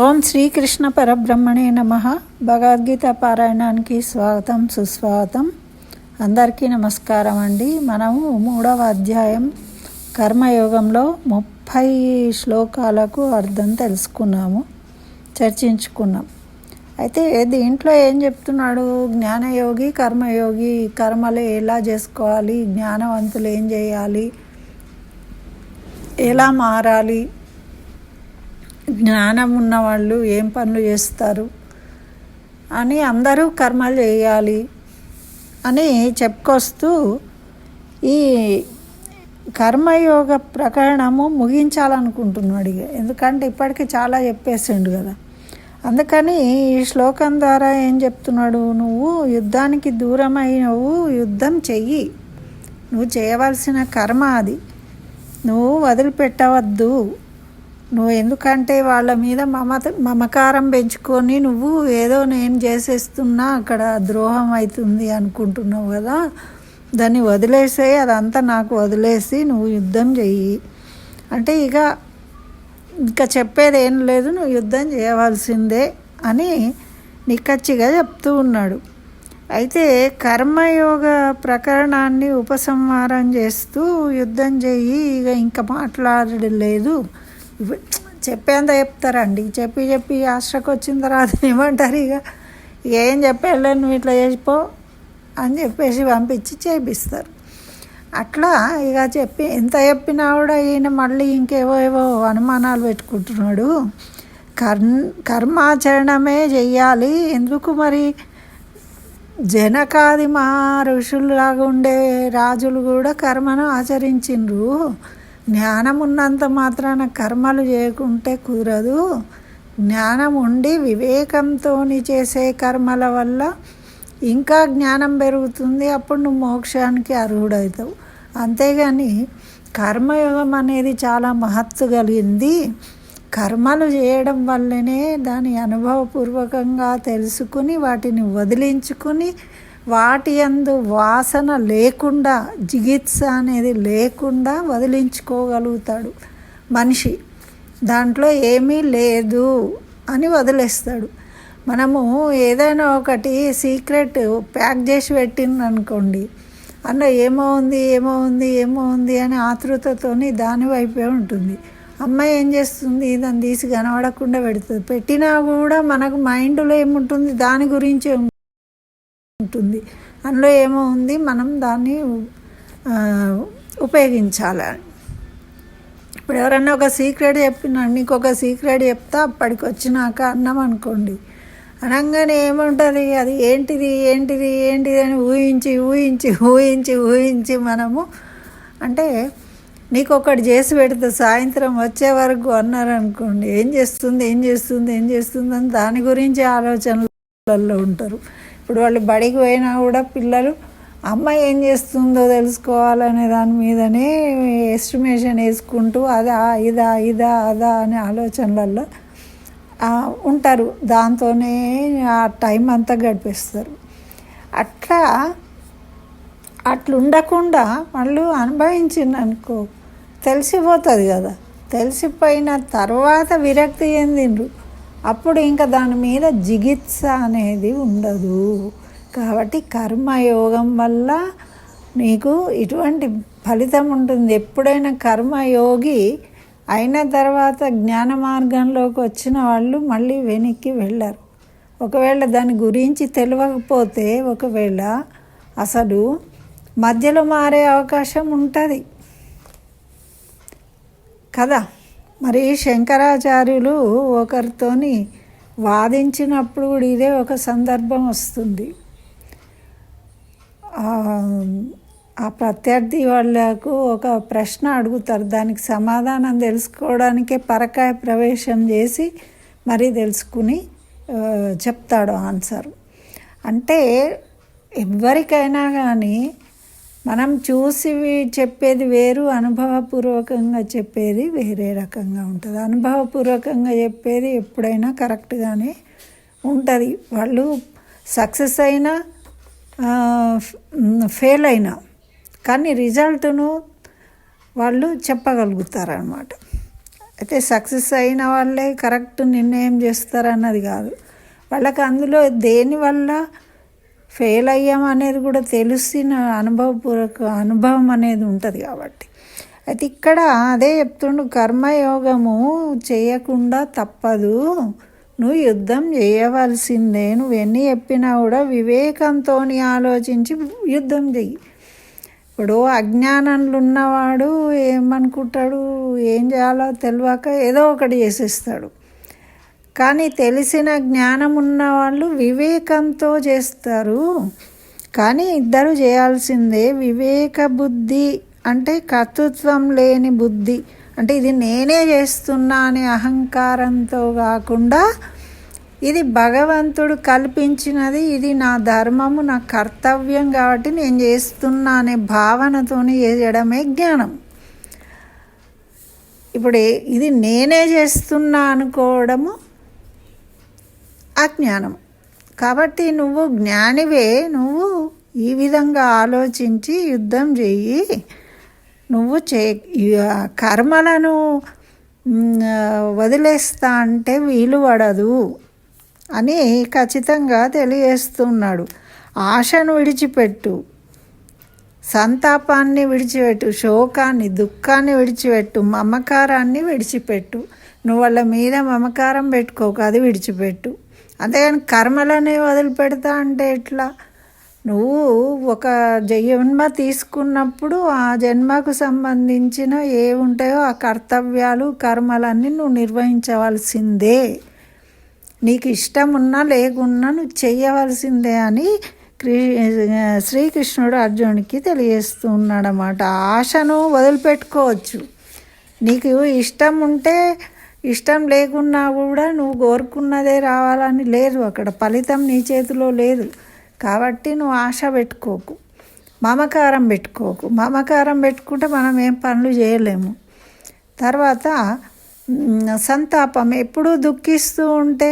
ఓం శ్రీకృష్ణ పరబ్రహ్మణే నమః. భగవద్గీత పారాయణానికి స్వాగతం సుస్వాగతం. అందరికీ నమస్కారం అండి. మనము 3వ అధ్యాయం కర్మయోగంలో 30 శ్లోకాలకు అర్థం తెలుసుకున్నాము, చర్చించుకున్నాం. అయితే దీంట్లో ఏం చెప్తున్నాడు? జ్ఞానయోగి కర్మయోగి కర్మలు ఎలా చేసుకోవాలి, జ్ఞానవంతులు ఏం చేయాలి, ఎలా మారాలి, జ్ఞానం ఉన్నవాళ్ళు ఏం పనులు చేస్తారు అని, అందరూ కర్మలు చేయాలి అని చెప్పుకొస్తూ ఈ కర్మయోగ ప్రకరణము ముగించాలనుకుంటున్నాడు. ఎందుకంటే ఇప్పటికీ చాలా చెప్పేసిండు కదా. అందుకని ఈ శ్లోకం ద్వారా ఏం చెప్తున్నాడు? నువ్వు యుద్ధానికి దూరమైనవు, యుద్ధం చెయ్యి. నువ్వు చేయవలసిన కర్మ అది, నువ్వు వదిలిపెట్టవద్దు. నువ్వు ఎందుకంటే వాళ్ళ మీద మమకారం పెంచుకొని నువ్వు ఏదో నేను చేసేస్తున్నా అక్కడ ద్రోహం అవుతుంది అనుకుంటున్నావు కదా, దాన్ని వదిలేసే, అదంతా నాకు వదిలేసి నువ్వు యుద్ధం చెయ్యి అంటే ఇంకా చెప్పేది ఏం లేదు, నువ్వు యుద్ధం చేయవలసిందే అని నిక్కచ్చిగా చెప్తూ ఉన్నాడు. అయితే కర్మయోగ ప్రకరణాన్ని ఉపసంహారం చేస్తూ యుద్ధం చెయ్యి, ఇంకా మాట్లాడడం లేదు, చెప్పేంత చెప్తారండి. చెప్పి ఆశ్రకు వచ్చిన తర్వాత ఏమంటారు, ఏం చెప్పారు నువ్వు ఇట్లా చేసిపో అని చెప్పేసి పంపించి చేపిస్తారు. అట్లా చెప్పి ఎంత చెప్పినా కూడా ఈయన మళ్ళీ ఇంకేవో అనుమానాలు పెట్టుకుంటున్నాడు. కర్మాచరణమే చెయ్యాలి. ఎందుకు మరి జనకాది ఋషుల్లాగా ఉండే రాజులు కూడా కర్మను ఆచరించిండ్రు. జ్ఞానం ఉన్నంత మాత్రాన కర్మలు చేయకుంటే కుదరదు. జ్ఞానం ఉండి వివేకంతో చేసే కర్మల వల్ల ఇంకా జ్ఞానం పెరుగుతుంది, అప్పుడు నువ్వు మోక్షానికి అర్హుడవుతావు. అంతేగాని కర్మయోగం అనేది చాలా మహత్తు కలిగింది. కర్మలు చేయడం వల్లనే దాని అనుభవపూర్వకంగా తెలుసుకుని వాటిని వదిలించుకుని వాటి యందు వాసన లేకుండా, జిగిత్స అనేది లేకుండా వదిలించుకోగలుగుతాడు మనిషి. దాంట్లో ఏమీ లేదు అని వదిలేస్తాడు. మనము ఏదైనా ఒకటి సీక్రెట్ ప్యాక్ చేసి పెట్టింది అనుకోండి, అందులో ఏమో ఉంది అని ఆతృతతోని దాని వైపే ఉంటుంది. అమ్మాయి ఏం చేస్తుంది, దాన్ని తీసి కనబడకుండా పెడుతుంది. పెట్టినా కూడా మనకు మైండ్లో ఏముంటుంది, దాని గురించే ఉంటుంది. అందులో ఏమో ఉంది, మనం దాన్ని ఉపయోగించాలి. ఇప్పుడు ఎవరన్నా ఒక సీక్రెట్ చెప్పినా, నీకు ఒక సీక్రెట్ చెప్తా అప్పటికి వచ్చినాక అన్నాం అనుకోండి, అనగానే ఏముంటుంది, అది ఏంటిది అని ఊహించి మనము అంటే నీకు ఒకటి చేసి పెడితే సాయంత్రం వచ్చే వరకు అన్నారనుకోండి, ఏం చేస్తుంది అని దాని గురించి ఆలోచనలలో ఉంటారు. ఇప్పుడు వాళ్ళు బడికి పోయినా కూడా పిల్లలు అమ్మ ఏం చేస్తుందో తెలుసుకోవాలనే దాని మీదనే ఎస్టిమేషన్ వేసుకుంటూ ఇదా అనే ఆలోచనలలో ఉంటారు. దాంతోనే ఆ టైం అంతా గడిపేస్తారు. అట్లుండకుండా వాళ్ళు అనుభవించిందనుకో తెలిసిపోతుంది కదా. తెలిసిపోయిన తర్వాత విరక్తి చెందిండ్రు, అప్పుడు ఇంకా దాని మీద జిగిత్స అనేది ఉండదు. కాబట్టి కర్మయోగం వల్ల నీకు ఇటువంటి ఫలితం ఉంటుంది. ఎప్పుడైనా కర్మయోగి అయిన తర్వాత జ్ఞాన మార్గంలోకి వచ్చిన వాళ్ళు మళ్ళీ వెనక్కి వెళ్ళరు. ఒకవేళ దాని గురించి తెలియకపోతే ఒకవేళ అసలు మధ్యలో మారే అవకాశం ఉంటుంది కదా. మరి శంకరాచార్యులు ఒకరితోని వాదించినప్పుడు కూడా ఇదే ఒక సందర్భం వస్తుంది. ఆ ప్రత్యర్థి వాళ్ళకు ఒక ప్రశ్న అడుగుతారు, దానికి సమాధానం తెలుసుకోవడానికే పరకాయ ప్రవేశం చేసి మరీ తెలుసుకుని చెప్తాడు ఆన్సర్. అంటే ఎవరికైనా కానీ మనం చూసి చెప్పేది వేరు, అనుభవపూర్వకంగా చెప్పేది వేరే రకంగా ఉంటుంది. అనుభవపూర్వకంగా చెప్పేది ఎప్పుడైనా కరెక్ట్గానే ఉంటుంది. వాళ్ళు సక్సెస్ అయినా ఫెయిల్ అయినా కానీ రిజల్ట్ను వాళ్ళు చెప్పగలుగుతారన్నమాట. అయితే సక్సెస్ అయిన వాళ్ళే కరెక్ట్ నిర్ణయం చేస్తారన్నది కాదు, వాళ్ళకి అందులో దేనివల్ల ఫెయిల్ అయ్యాం అనేది కూడా తెలిసిన అనుభవం అనేది ఉంటుంది కాబట్టి. అయితే ఇక్కడ అదే చెప్తుండు, కర్మయోగము చేయకుండా తప్పదు, నువ్వు యుద్ధం చేయవలసిందే. నువ్వు ఎన్ని చెప్పినా కూడా వివేకంతో ఆలోచించి యుద్ధం చెయ్యి. ఇప్పుడు అజ్ఞానంలో ఉన్నవాడు ఏమనుకుంటాడు, ఏం చేయాలో తెలియక ఏదో ఒకటి చేసేస్తాడు. కానీ తెలిసిన జ్ఞానం ఉన్న వాళ్ళు వివేకంతో చేస్తారు. కానీ ఇద్దరు చేయాల్సిందే. వివేక బుద్ధి అంటే కర్తృత్వం లేని బుద్ధి, అంటే ఇది నేనే చేస్తున్నా అనే అహంకారంతో కాకుండా ఇది భగవంతుడు కల్పించినది, ఇది నా ధర్మము, నా కర్తవ్యం కాబట్టి నేను చేస్తున్నా అనే భావనతో చేయడమే జ్ఞానం. ఇప్పుడు ఇది నేనే చేస్తున్నా అనుకోవడము అజ్ఞానం. కాబట్టి నువ్వు జ్ఞానివే, నువ్వు ఈ విధంగా ఆలోచించి యుద్ధం చెయ్యి. నువ్వు కర్మలను వదిలేస్తా అంటే వీలు పడదు అని ఖచ్చితంగా తెలియజేస్తున్నాడు. ఆశను విడిచిపెట్టు, సంతాపాన్ని విడిచిపెట్టు, శోకాన్ని దుఃఖాన్ని విడిచిపెట్టు, మమకారాన్ని విడిచిపెట్టు. నువ్వు వాళ్ళ మీద మమకారం పెట్టుకోక, అది విడిచిపెట్టు. అంతేగాని కర్మలనే వదిలిపెడతా అంటే ఎట్లా? నువ్వు ఒక జన్మ తీసుకున్నప్పుడు ఆ జన్మకు సంబంధించిన ఏ ఉంటాయో ఆ కర్తవ్యాలు కర్మలన్నీ నువ్వు నిర్వహించవలసిందే. నీకు ఇష్టం ఉన్నా లేకున్నా నువ్వు చేయవలసిందే అని శ్రీకృష్ణుడు అర్జునుడికి తెలియజేస్తూ ఉన్నాడన్నమాట. ఆశను వదిలిపెట్టుకోవచ్చు. నీకు ఇష్టం ఉంటే, ఇష్టం లేకున్నా కూడా నువ్వు కోరుకున్నదే రావాలని లేదు, అక్కడ ఫలితం నీ చేతిలో లేదు. కాబట్టి నువ్వు ఆశ పెట్టుకోకు, మమకారం పెట్టుకోకు. మమకారం పెట్టుకుంటే మనం ఏం పనులు చేయలేము. తర్వాత సంతాపం, ఎప్పుడూ దుఃఖిస్తూ ఉంటే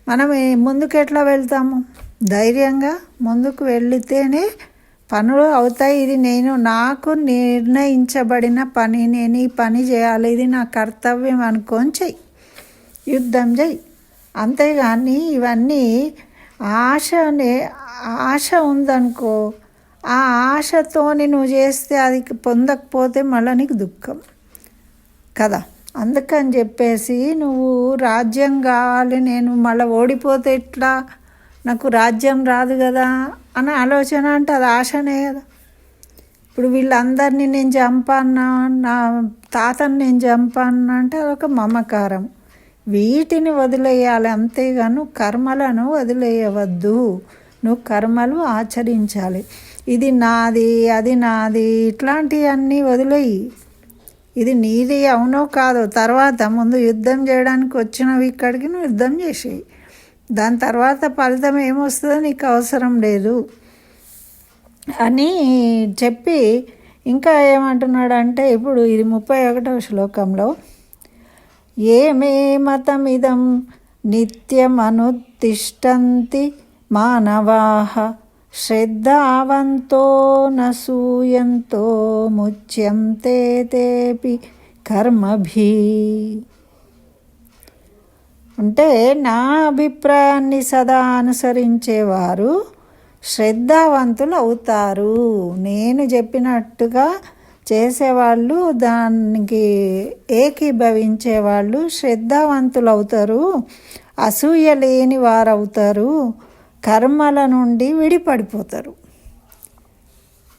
మనం ముందుకు ఎట్లా వెళ్తాము? ధైర్యంగా ముందుకు వెళితేనే పనులు అవుతాయి. ఇది నాకు నిర్ణయించబడిన పని, నేను ఈ పని చేయాలి, ఇది నా కర్తవ్యం అనుకొని చెయ్యి, యుద్ధం చెయ్యి. అంతేగాని ఇవన్నీ ఆశ ఉందనుకో, ఆ ఆశతోని నువ్వు చేస్తే అది పొందకపోతే మళ్ళీ నీకు దుఃఖం కదా. అందుకని చెప్పేసి నువ్వు రాజ్యం కావాలి, నేను మళ్ళీ ఓడిపోతే ఎట్లా, నాకు రాజ్యం రాదు కదా అని ఆలోచన అంటే అది ఆశనే కదా. ఇప్పుడు వీళ్ళందరినీ నేను చంపానా, నా తాతని నేను చంపానా అంటే అదొక మమకారం. వీటిని వదిలేయాలి, అంతేగాను కర్మలను వదిలేయవద్దు. నువ్వు కర్మలు ఆచరించాలి. ఇది నాది, అది నాది, ఇట్లాంటివన్నీ వదిలేయి. ఇది నీది అవునో కాదో తర్వాత, ముందు యుద్ధం చేయడానికి వచ్చినవి ఇక్కడికి నువ్వు యుద్ధం చేసేయి. దాని తర్వాత ఫలితం ఏమొస్తుందో నీకు అవసరం లేదు అని చెప్పి ఇంకా ఏమంటున్నాడంటే, ఇప్పుడు ఇది 31వ శ్లోకంలో, ఏమే మతమిదం నిత్యమనుతిష్టంతి మానవాః శ్రద్ధావంతో నసూయంతో ముచ్యంతే తేపి కర్మభి. అంటే నా అభిప్రాయాన్ని సదా అనుసరించేవారు శ్రద్ధావంతులు అవుతారు. నేను చెప్పినట్టుగా చేసేవాళ్ళు, దానికి ఏకీభవించేవాళ్ళు శ్రద్ధావంతులు అవుతారు, అసూయ లేని వారు అవుతారు, కర్మల నుండి విడిపడిపోతారు.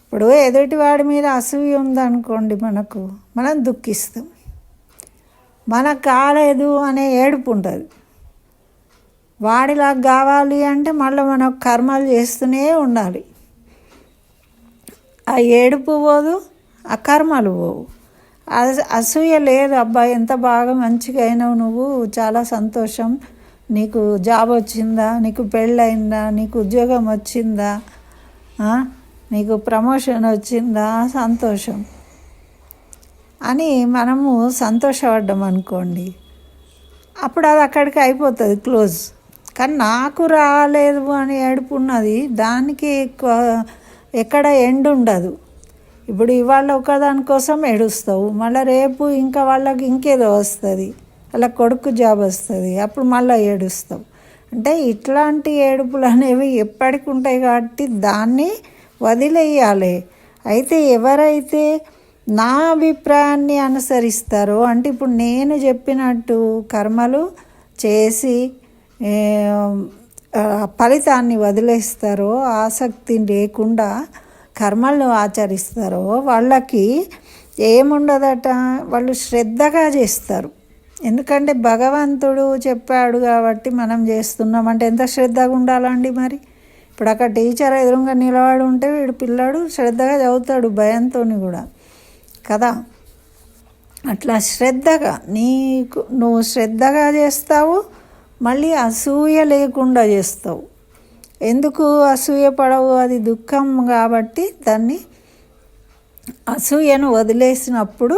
ఇప్పుడు ఎదుటివాడి మీద అసూయ ఉందనుకోండి, మనం దుఃఖిస్తాం, మనకు కాలేదు అనే ఏడుపు ఉంటుంది. వాడిలా కావాలి అంటే మళ్ళీ మనం కర్మలు చేస్తూనే ఉండాలి. ఆ ఏడుపు పోదు, ఆ కర్మలు పోవు. అసూయ లేదు, అబ్బాయి ఎంత బాగా మంచిగా అయినావు నువ్వు, చాలా సంతోషం, నీకు జాబ్ వచ్చిందా, నీకు పెళ్ళయిందా, నీకు ఉద్యోగం వచ్చిందా, నీకు ప్రమోషన్ వచ్చిందా, సంతోషం అని మనము సంతోషపడ్డాం అనుకోండి, అప్పుడు అది అక్కడికి అయిపోతుంది, క్లోజ్. కానీ నాకు రాలేదు అని ఏడుపు ఉన్నది, దానికి ఎక్కడ ఎండ్ ఉండదు. ఇప్పుడు ఇవాళ ఒకదానికోసం ఏడుస్తావు, మళ్ళీ రేపు ఇంకా వాళ్ళకి ఇంకేదో వస్తుంది, వాళ్ళ కొడుకు జాబ్ వస్తుంది, అప్పుడు మళ్ళీ ఏడుస్తావు. అంటే ఇట్లాంటి ఏడుపులు అనేవి ఎప్పటికి ఉంటాయి కాబట్టి దాన్ని వదిలేయాలి. అయితే ఎవరైతే నా అభిప్రాయాన్ని అనుసరిస్తారో, అంటే ఇప్పుడు నేను చెప్పినట్టు కర్మలు చేసి ఫలితాన్ని వదిలేస్తారో, ఆసక్తి లేకుండా కర్మలను ఆచరిస్తారో వాళ్ళకి ఏముండదట, వాళ్ళు శ్రద్ధగా చేస్తారు. ఎందుకంటే భగవంతుడు చెప్పాడు కాబట్టి మనం చేస్తున్నామంటే ఎంత శ్రద్ధగా ఉండాలండి. మరి ఇప్పుడు అక్కడ టీచర్ ఎదురుగా నిలబడి ఉంటే వీడు పిల్లాడు శ్రద్ధగా చదువుతాడు, భయంతో కూడా కదా. అట్లా శ్రద్ధగా నువ్వు శ్రద్ధగా చేస్తావు, మళ్ళీ అసూయ లేకుండా చేస్తావు. ఎందుకు అసూయ పడవు? అది దుఃఖం కాబట్టి దాన్ని అసూయను వదిలేసినప్పుడు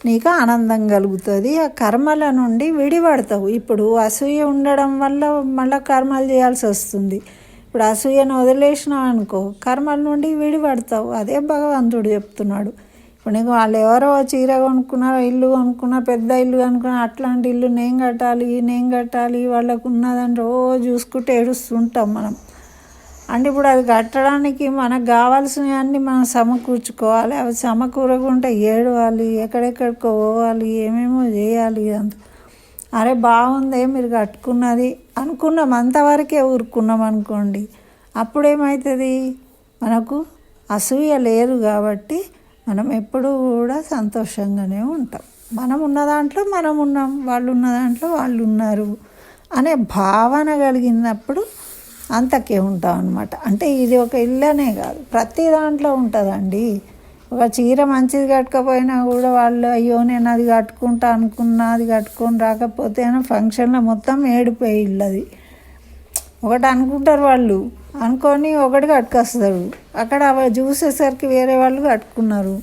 నీకు ఆనందం కలుగుతుంది. ఆ కర్మల నుండి విడిపడతావు. ఇప్పుడు అసూయ ఉండడం వల్ల మళ్ళీ కర్మలు చేయాల్సి వస్తుంది. ఇప్పుడు అసూయను వదిలేసినావు అనుకో, కర్మల నుండి విడిపడతావు. అదే భగవంతుడు చెప్తున్నాడు. ఇప్పుడు నీకు వాళ్ళు ఎవరో చీర కొనుక్కున్నారో, ఇల్లు కొనుక్కున్నారు, పెద్ద ఇల్లు కొనుక్కున్నారు, అట్లాంటి ఇల్లు నేను కట్టాలి వాళ్ళకు ఉన్నదని రోజు చూసుకుంటే ఏడుస్తుంటాం మనం. అంటే ఇప్పుడు అది కట్టడానికి మనకు కావాల్సినవన్నీ మనం సమకూర్చుకోవాలి. అవి సమకూరకుంటే ఏడవాలి, ఎక్కడెక్కడికో పోవాలి, ఏమేమో చేయాలి. అంత అరే బాగుందే మీరు కట్టుకున్నది అనుకున్నాం, అంతవరకే ఊరుకున్నాం అనుకోండి, అప్పుడేమవుతుంది? మనకు అసూయ లేదు కాబట్టి మనం ఎప్పుడూ కూడా సంతోషంగానే ఉంటాం. మనం ఉన్న దాంట్లో మనం ఉన్నాం, వాళ్ళు ఉన్న దాంట్లో వాళ్ళు ఉన్నారు అనే భావన కలిగినప్పుడు అంతకే ఉంటాం అన్నమాట. అంటే ఇది ఒక ఇల్లనే కాదు, ప్రతి దాంట్లో ఉంటుందండి. ఒక చీర మంచిది కట్టుకపోయినా కూడా వాళ్ళు అయ్యో నేను అది కట్టుకుంటా అనుకున్నా, అది కట్టుకొని రాకపోతే అని ఫంక్షన్లో మొత్తం ఏడిపోయి ఇల్లది ఒకటి అనుకుంటారు వాళ్ళు, అనుకొని ఒకటి కట్టుకొస్తారు. అక్కడ చూసేసరికి వేరే వాళ్ళు కట్టుకున్నారు,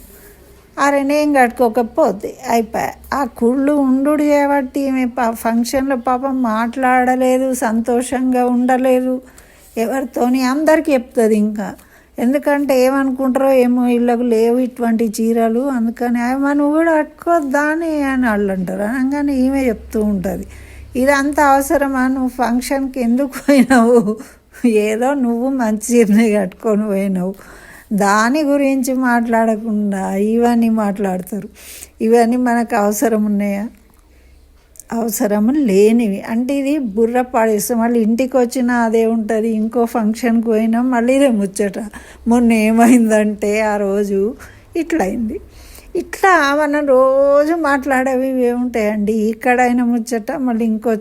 అరే నేను కట్టుకోకపోతే అయిపోయా. ఆ కుళ్ళు ఉండు చేయబట్టి ఫంక్షన్లో పాపం మాట్లాడలేదు, సంతోషంగా ఉండలేదు ఎవరితోని, అందరికీ చెప్తుంది. ఇంకా ఎందుకంటే ఏమనుకుంటారో ఏమో, ఇళ్ళకు లేవు ఇటువంటి చీరలు, అందుకని నువ్వు కూడా కట్టుకోద్దా అని వాళ్ళు అంటారు. అనగానే ఈమె చెప్తూ ఉంటుంది, ఇదంతా అవసరమా, నువ్వు ఫంక్షన్కి ఎందుకు పోయినావు, ఏదో నువ్వు మంచి చీరనే కట్టుకొని పోయినావు, దాని గురించి మాట్లాడకుండా ఇవన్నీ మాట్లాడతారు. ఇవన్నీ మనకు అవసరం ఉన్నాయా? అవసరము లేనివి. అంటే ఇది బుర్ర పాడేస్తాం. మళ్ళీ ఇంటికి వచ్చినా అదే ఉంటుంది, ఇంకో ఫంక్షన్కి పోయినాం మళ్ళీ ఇదే ముచ్చట, మొన్న ఏమైందంటే ఆ రోజు ఇట్లయింది. ఇట్లా మనం రోజు మాట్లాడేవి ఏముంటాయండి. ఇక్కడైనా ముచ్చట, మళ్ళీ ఇంకో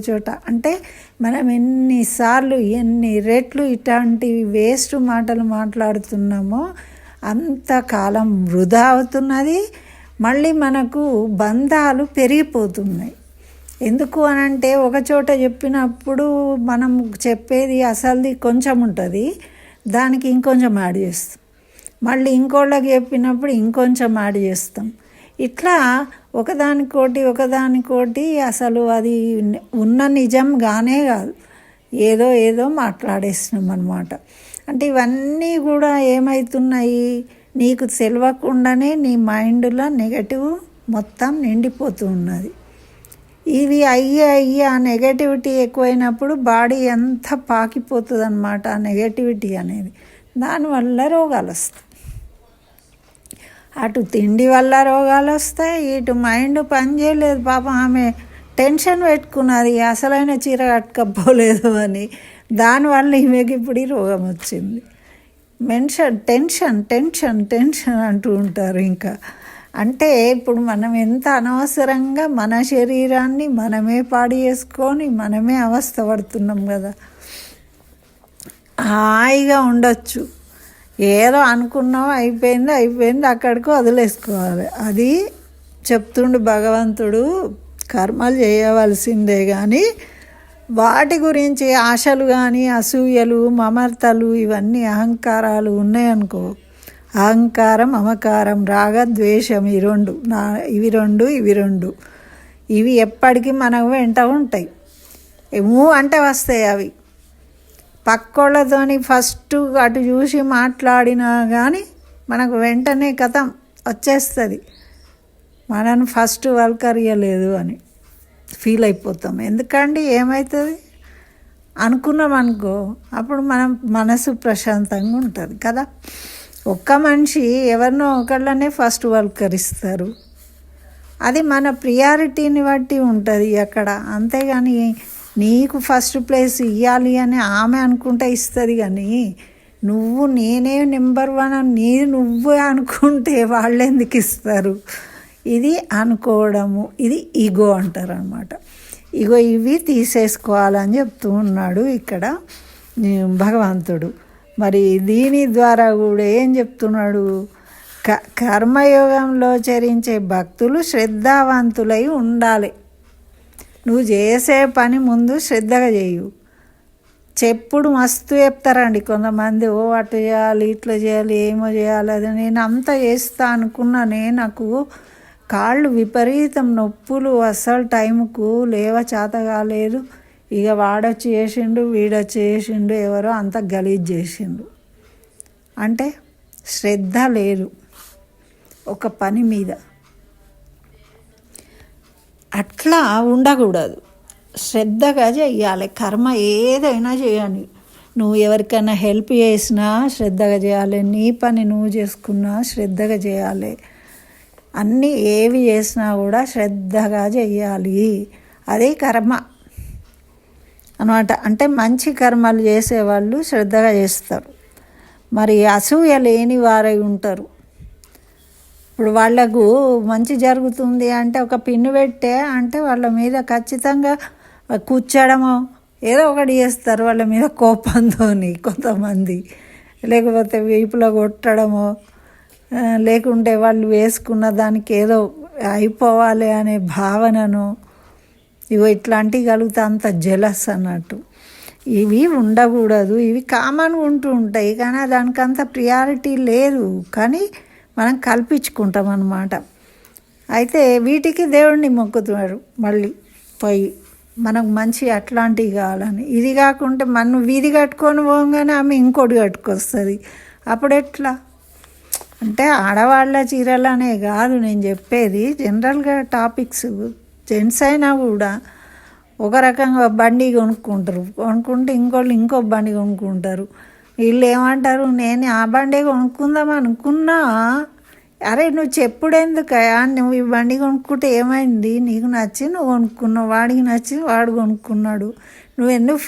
చోట. అంటే మనం ఎన్నిసార్లు ఎన్ని రెట్లు ఇట్లాంటివి వేస్ట్ మాటలు మాట్లాడుతున్నామో అంతకాలం వృధా అవుతున్నది. మళ్ళీ మనకు బంధాలు పెరిగిపోతున్నాయి. ఎందుకు అనంటే ఒక చోట చెప్పినప్పుడు మనం చెప్పేది అసలుది కొంచెం ఉంటుంది, దానికి ఇంకొంచెం యాడ్ చేస్తాం, మళ్ళీ ఇంకోళ్ళకి చెప్పినప్పుడు ఇంకొంచెం యాడ్ చేస్తాం. ఇట్లా ఒకదానికోటి అసలు అది ఉన్న నిజంగానే కాదు, ఏదో మాట్లాడేసినాం అన్నమాట. అంటే ఇవన్నీ కూడా ఏమవుతున్నాయి, నీకు తెలియకుండానే నీ మైండ్లో నెగటివ్ మొత్తం నిండిపోతూ ఉన్నది. ఇవి అయ్యి ఆ నెగటివిటీ ఎక్కువైనప్పుడు బాడీ ఎంత పాకిపోతుంది అన్నమాట. ఆ నెగటివిటీ అనేది దానివల్ల రోగాలు వస్తాయి. అటు తిండి వల్ల రోగాలు వస్తాయి, ఇటు మైండ్ పని చేయలేదు. పాపం ఆమె టెన్షన్ పెట్టుకున్నది, అసలైన చీర కట్టుకపోలేదు అని, దానివల్ల ఈమెకి ఇప్పుడు ఈ రోగం వచ్చింది. టెన్షన్ అంటూ ఉంటారు. ఇంకా అంటే ఇప్పుడు మనం ఎంత అనవసరంగా మన శరీరాన్ని మనమే పాడు చేసుకొని మనమే అవస్థ పడుతున్నాం కదా. హాయిగా ఉండొచ్చు, ఏదో అనుకున్నాం అయిపోయింది అక్కడికి వదిలేసుకోవాలి. అది చెప్తుండు భగవంతుడు, కర్మలు చేయవలసిందే కానీ వాటి గురించి ఆశలు కానీ అసూయలు మమర్తలు ఇవన్నీ అహంకారాలు ఉన్నాయనుకో, అహంకారం మమకారం రాగద్వేషం ఇవి రెండు ఇవి ఎప్పటికీ మనకు వెంట ఉంటాయి. అంటే వస్తాయి అవి. పక్కోళ్ళతోని ఫస్ట్ అటు చూసి మాట్లాడినా కానీ మనకు వెంటనే కథం వచ్చేస్తుంది, మనను ఫస్ట్ వల్కరియలేదు అని ఫీల్ అయిపోతాం. ఎందుకండి ఏమవుతుంది అనుకున్నాం అనుకో, అప్పుడు మనం మనసు ప్రశాంతంగా ఉంటుంది కదా. ఒక్క మనిషి ఎవరినో ఒకళ్ళనే ఫస్ట్ వల్కరిస్తారు, అది మన ప్రియారిటీని బట్టి ఉంటుంది అక్కడ. అంతేగాని నీకు ఫస్ట్ ప్లేస్ ఇవ్వాలి అని ఆమె అనుకుంటే ఇస్తుంది, కానీ నువ్వు నేనే నెంబర్ 1 అని నువ్వే అనుకుంటే వాళ్ళు ఎందుకు ఇస్తారు? ఇది అనుకోవడము, ఇది ఈగో అంటారు అన్నమాట. ఇగో ఇవి తీసేసుకోవాలని చెప్తూ ఉన్నాడు ఇక్కడ భగవంతుడు. మరి దీని ద్వారా కూడా ఏం చెప్తున్నాడు? కర్మయోగంలో చరించే భక్తులు శ్రద్ధావంతులై ఉండాలి. నువ్వు చేసే పని ముందు శ్రద్ధగా చేయు. చెప్పుడు మస్తు చెప్తారండి కొంతమంది, ఓ అటు చేయాలి ఇట్లా చేయాలి ఏమో చేయాలి. అది నేను అంతా చేస్తా అనుకున్నానే, నాకు కాళ్ళు విపరీతం నొప్పులు, అస్సలు టైంకు లేవ చేత కాలేదు. ఇక వాడొచ్చి చేసిండు, వీడొచ్చి చేసిండు, ఎవరో అంత గలీజ్ చేసిండు అంటే శ్రద్ధ లేదు ఒక పని మీద. అట్లా ఉండకూడదు, శ్రద్ధగా చెయ్యాలి. కర్మ ఏదైనా చేయాలి. నువ్వు ఎవరికైనా హెల్ప్ చేసినా శ్రద్ధగా చేయాలి, నీ పని నువ్వు చేసుకున్నా శ్రద్ధగా చేయాలి. అన్నీ ఏవి చేసినా కూడా శ్రద్ధగా చెయ్యాలి. అదే కర్మ అన్నమాట. అంటే మంచి కర్మలు చేసేవాళ్ళు శ్రద్ధగా చేస్తారు. మరి అసూయ లేని వారై ఉంటారు. ఇప్పుడు వాళ్ళకు మంచి జరుగుతుంది అంటే ఒక పిన్ను పెట్టే అంటే వాళ్ళ మీద ఖచ్చితంగా కూర్చోడమో ఏదో ఒకటి చేస్తారు, వాళ్ళ మీద కోపంతో కొంతమంది. లేకపోతే వీపులో కొట్టడమో, లేకుంటే వాళ్ళు వేసుకున్న దానికి ఏదో అయిపోవాలి అనే భావనను, ఇవి ఇట్లాంటివి కలిగితే అంత జెలస్ అన్నట్టు. ఇవి ఉండకూడదు. ఇవి కామన్గా ఉంటూ ఉంటాయి, కానీ దానికి అంత ప్రియారిటీ లేదు, కానీ మనం కల్పించుకుంటాం అన్నమాట. అయితే వీటికి దేవుడిని మొక్కుతున్నారు మళ్ళీ పోయి, మనకు మంచి అట్లాంటివి కావాలని. ఇది కాకుంటే మనం వీధి కట్టుకొని పోగానే ఆమె ఇంకోటి కట్టుకొస్తుంది. అప్పుడు ఎట్లా అంటే ఆడవాళ్ళ చీరలనే కాదు నేను చెప్పేది, జనరల్గా టాపిక్స్. జెంట్స్ అయినా కూడా ఒక రకంగా బండి కొనుక్కుంటే ఇంకోళ్ళు ఇంకో బండి కొనుక్కుంటారు. వీళ్ళు ఏమంటారు, నేను ఆ బండి కొనుక్కుందాం అనుకున్నా. అరే నువ్వు చెప్పుడెందుకయా, నువ్వు ఈ బండి కొనుక్కుంటే ఏమైంది, నీకు నచ్చి నువ్వు కొనుక్కున్నావు, వాడికి నచ్చి వాడు కొనుక్కున్నాడు, నువ్వు ఎందుకు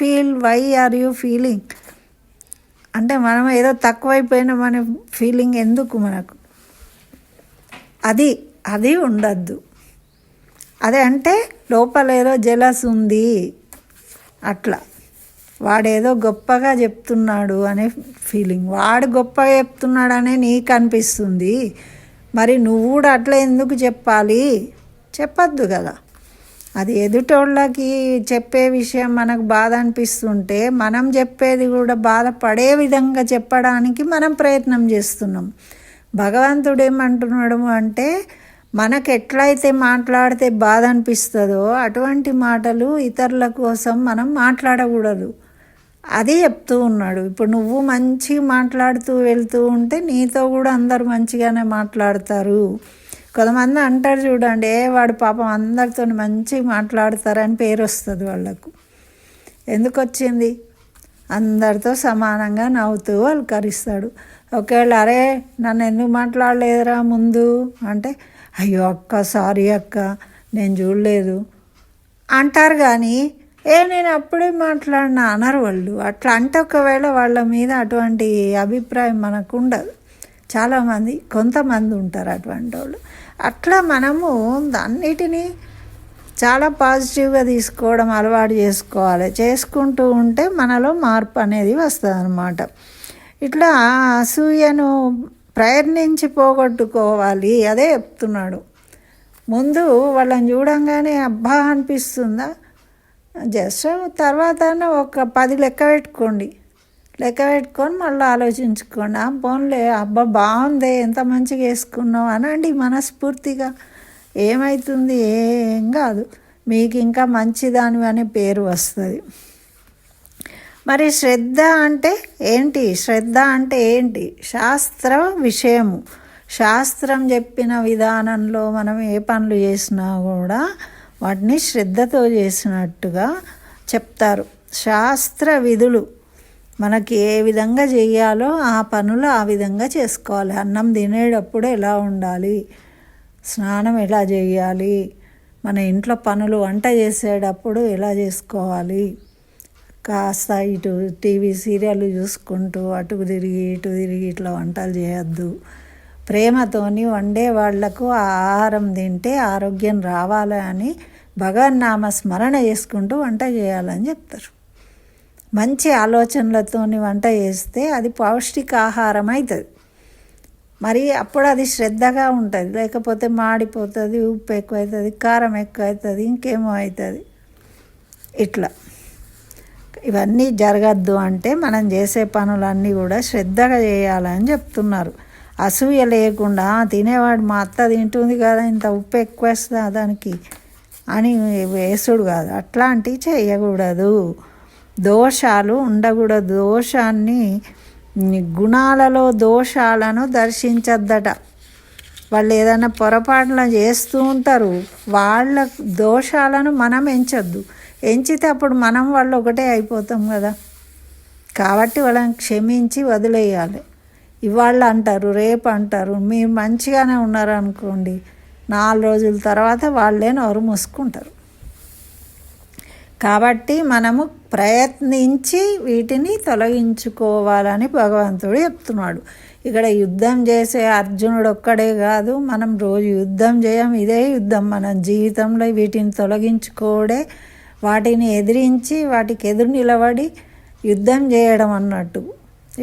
వై ఆర్ యూ ఫీలింగ్ అంటే మనం ఏదో తక్కువైపోయినామనే ఫీలింగ్ ఎందుకు మనకు? అది ఉండద్దు. అదే అంటే లోపల ఏదో జెలస్ ఉంది, అట్లా వాడేదో గొప్పగా చెప్తున్నాడు అనే ఫీలింగ్, వాడు గొప్పగా చెప్తున్నాడనే నీకు అనిపిస్తుంది. మరి నువ్వు కూడా అట్లా ఎందుకు చెప్పాలి? చెప్పద్దు కదా. అది ఎదుటోళ్ళకి చెప్పే విషయం మనకు బాధ అనిపిస్తుంటే మనం చెప్పేది కూడా బాధపడే విధంగా చెప్పడానికి మనం ప్రయత్నం చేస్తున్నాం. భగవంతుడు ఏమంటున్నాడు అంటే, మనకు ఎట్లయితే మాట్లాడితే బాధ అనిపిస్తుందో అటువంటి మాటలు ఇతరుల కోసం మనం మాట్లాడకూడదు, అది చెప్తూ ఉన్నాడు. ఇప్పుడు నువ్వు మంచిగా మాట్లాడుతూ వెళ్తూ ఉంటే నీతో కూడా అందరు మంచిగానే మాట్లాడతారు. కొంతమంది అంటారు చూడండి, వాడు పాపం అందరితో మంచిగా మాట్లాడతారని పేరు వస్తుంది వాళ్ళకు. ఎందుకు వచ్చింది? అందరితో సమానంగా నవ్వుతూ పలకరిస్తాడు. ఒకవేళ అరే నన్ను ఎందుకు మాట్లాడలేదురా ముందు అంటే, అయ్యో అక్క సారీ అక్క నేను చూడలేదు అంటారు, కానీ నేను అప్పుడే మాట్లాడినా అనరు వాళ్ళు. అట్లా అంటే ఒకవేళ వాళ్ళ మీద అటువంటి అభిప్రాయం మనకు ఉండదు. చాలామంది కొంతమంది ఉంటారు అటువంటి వాళ్ళు. అట్లా మనము అన్నిటినీ చాలా పాజిటివ్గా తీసుకోవడం అలవాటు చేసుకోవాలి. చేసుకుంటూ ఉంటే మనలో మార్పు అనేది వస్తుంది అన్నమాట. ఇట్లా అసూయను ప్రయత్నించి పోగొట్టుకోవాలి, అదే చెప్తున్నాడు. ముందు వాళ్ళని చూడంగానే అబ్బా అనిపిస్తుందా, జస్ట్ తర్వాత ఒక 10 లెక్క పెట్టుకొని మళ్ళీ ఆలోచించుకోండి. పోన్లే అబ్బా బాగుంది, ఎంత మంచిగా వేసుకున్నావు అనండి మనస్ఫూర్తిగా. ఏమవుతుంది? ఏం కాదు, మీకు ఇంకా మంచిదాని అనే పేరు వస్తుంది. మరి శ్రద్ధ అంటే ఏంటి? శ్రద్ధ అంటే ఏంటి? శాస్త్ర విషయము. శాస్త్రం చెప్పిన విధానంలో మనం ఏ పనులు చేసినా కూడా వాటిని శ్రద్ధతో చేసినట్టుగా చెప్తారు. శాస్త్ర విధులు మనకి ఏ విధంగా చేయాలో ఆ పనులు ఆ విధంగా చేసుకోవాలి. అన్నం తినేటప్పుడు ఎలా ఉండాలి, స్నానం ఎలా చేయాలి, మన ఇంట్లో పనులు వంట చేసేటప్పుడు ఎలా చేసుకోవాలి, కాస్త ఇటు టీవీ సీరియల్ చూసుకుంటూ అటు తిరిగి ఇటు తిరిగి ఇట్లా వంటలు చేయొద్దు. ప్రేమతోని వండే వాళ్లకు ఆ ఆహారం తింటే ఆరోగ్యం రావాలి అని భగవన్నామ స్మరణ చేసుకుంటూ వంట చేయాలని చెప్తారు. మంచి ఆలోచనలతోని వంట చేస్తే అది పౌష్టికాహారం అవుతుంది. మరి అప్పుడు అది శ్రద్ధగా ఉంటుంది. లేకపోతే మాడిపోతుంది, ఉప్పు ఎక్కువ అవుతుంది, కారం ఎక్కువ అవుతుంది, ఇంకేమో అవుతుంది. ఇట్లా ఇవన్నీ జరగద్దు అంటే మనం చేసే పనులన్నీ కూడా శ్రద్ధగా చేయాలని చెప్తున్నారు. అసూయ లేకుండా తినేవాడు మా అత్త తింటుంది కదా, ఇంత ఉప్పు ఎక్కువ వేస్తుందా దానికి అని వేసుడు కాదు. అట్లాంటివి చేయకూడదు. దోషాలు ఉండకూడదు. దోషాన్ని, గుణాలలో దోషాలను దర్శించద్దట. వాళ్ళు ఏదైనా పొరపాటున చేస్తూ ఉంటారు, వాళ్ళ దోషాలను మనం ఎంచొద్దు. ఎంచితే అప్పుడు మనం వాళ్ళు ఒకటే అయిపోతాం కదా. కాబట్టి వాళ్ళని క్షమించి వదిలేయాలి. ఇవాళ అంటారు, రేపు అంటారు, మీరు మంచిగానే ఉన్నారనుకోండి, 4 రోజుల తర్వాత వాళ్ళే నోరు మూసుకుంటారు. కాబట్టి మనము ప్రయత్నించి వీటిని తొలగించుకోవాలని భగవంతుడు చెప్తున్నాడు. ఇక్కడ యుద్ధం చేసే అర్జునుడు ఒక్కడే కాదు, మనం రోజు యుద్ధం చేయం. ఇదే యుద్ధం మన జీవితంలో. వీటిని తొలగించుకోవడే, వాటిని ఎదిరించి వాటికి ఎదురు నిలబడి యుద్ధం చేయడం అన్నట్టు.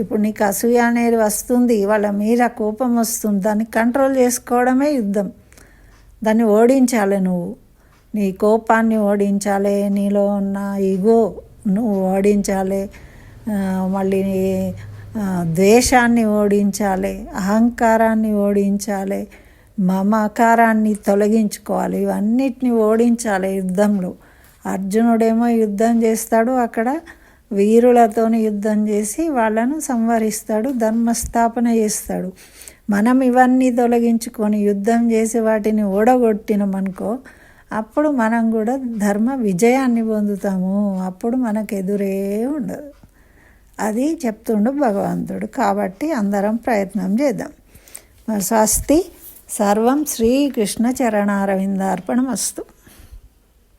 ఇప్పుడు నీకు అసూయ అనేది వస్తుంది, వాళ్ళ మీద కోపం వస్తుంది, దాన్ని కంట్రోల్ చేసుకోవడమే యుద్ధం. దాన్ని ఓడించాలి. నువ్వు నీ కోపాన్ని ఓడించాలి, నీలో ఉన్న ఈగో నువ్వు ఓడించాలి, మళ్ళీ ద్వేషాన్ని ఓడించాలి, అహంకారాన్ని ఓడించాలి, మమకారాన్ని తొలగించుకోవాలి. ఇవన్నిటిని ఓడించాలి యుద్ధంలో. అర్జునుడేమో యుద్ధం చేస్తాడు, అక్కడ వీరులతోని యుద్ధం చేసి వాళ్ళను సంహరిస్తాడు, ధర్మస్థాపన చేస్తాడు. మనం ఇవన్నీ తొలగించుకొని యుద్ధం చేసి వాటిని ఓడగొట్టినామనుకో, అప్పుడు మనం కూడా ధర్మ విజయాన్ని పొందుతాము. అప్పుడు మనకు ఎదురే ఉండదు. అది చెప్తుండు భగవంతుడు. కాబట్టి అందరం ప్రయత్నం చేద్దాం. స్వస్తి. సర్వం శ్రీకృష్ణ చరణారవిందార్పణమస్తు.